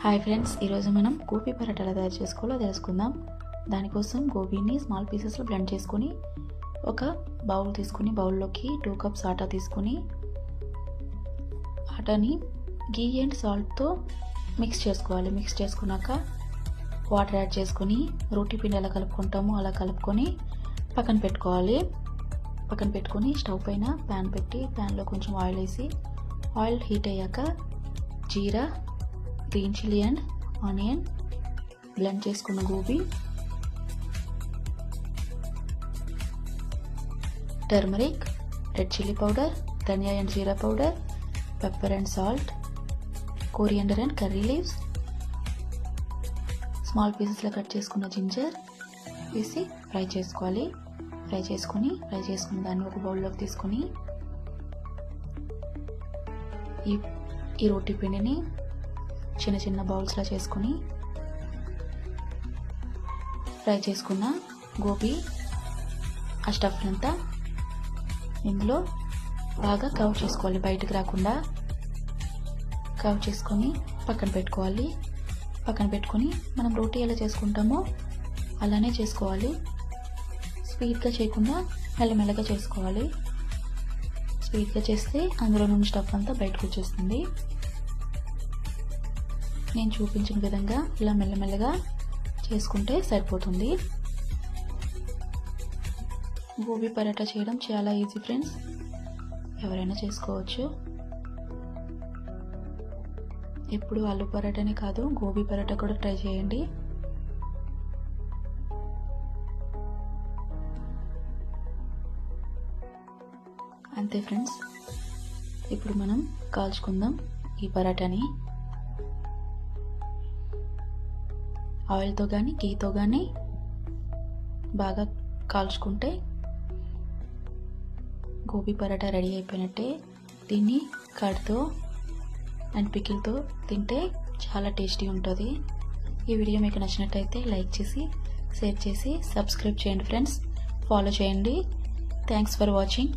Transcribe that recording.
Hi friends, ఈరోజు మనం గోబీ పరాటా ఎలా తయారు చేసుకోవాలో తెలుసుకుందాం. దానికోసం గోబీని స్మాల్ పీసెస్లో బ్లెండ్ చేసుకొని ఒక బౌల్ తీసుకుని బౌల్లోకి 2 కప్స్ ఆటా తీసుకుని ఆటాని గీ అండ్ సాల్ట్తో మిక్స్ చేసుకోవాలి. మిక్స్ చేసుకున్నాక వాటర్ యాడ్ చేసుకొని రోటీ పిండి ఎలా కలుపుకుంటామో అలా కలుపుకొని పక్కన పెట్టుకోవాలి. పక్కన పెట్టుకొని స్టవ్ పైన ప్యాన్ పెట్టి ప్యాన్లో కొంచెం ఆయిల్ వేసి ఆయిల్ హీట్ అయ్యాక jeera, green chilli and onion, blend చేసుకున్న gobi, turmeric, red chilli powder, dhania and jeera powder, pepper and salt, coriander and curry leaves, small పీసెస్లో కట్ చేసుకున్న జింజర్ వేసి ఫ్రై చేసుకోవాలి. ఫ్రై చేసుకున్న దాన్ని ఒక బౌల్లోకి తీసుకొని ఈ రోటీ పిండిని చిన్న చిన్న బౌల్స్లా చేసుకొని ఫ్రై చేసుకున్న గోబీ ఆ స్టఫ్ అంతా ఇందులో బాగా కవర్ చేసుకోవాలి, బయటకు రాకుండా కవర్ చేసుకొని పక్కన పెట్టుకోవాలి. పక్కన పెట్టుకొని మనం రోటీ ఎలా చేసుకుంటామో అలానే చేసుకోవాలి. స్వీట్గా చేయకుండా మెల్లమెల్లగా చేసుకోవాలి. స్వీట్గా చేస్తే అందులో నుండి స్టఫ్ అంతా బయటకు వచ్చేస్తుంది. నేను చూపించిన విధంగా ఇలా మెల్లమెల్లగా చేసుకుంటే సరిపోతుంది. గోబీ పరాటా చేయడం చాలా ఈజీ ఫ్రెండ్స్, ఎవరైనా చేసుకోవచ్చు. ఎప్పుడు ఆలు పరాటానే కాదు, గోబీ పరాటా కూడా ట్రై చేయండి. అంతే ఫ్రెండ్స్, ఇప్పుడు మనం కాల్చుకుందాం ఈ పరాటాని. ఆయిల్తో కానీ గీతో కానీ బాగా కాల్చుకుంటే గోబీ పరాటా రెడీ అయిపోయినట్టే. దీన్ని కర్డ్తో అండ్ పికిల్తో తింటే చాలా టేస్టీ ఉంటుంది. ఈ వీడియో మీకు నచ్చినట్టయితే లైక్ చేసి, షేర్ చేసి, సబ్స్క్రైబ్ చేయండి ఫ్రెండ్స్. ఫాలో చేయండి. Thanks for watching.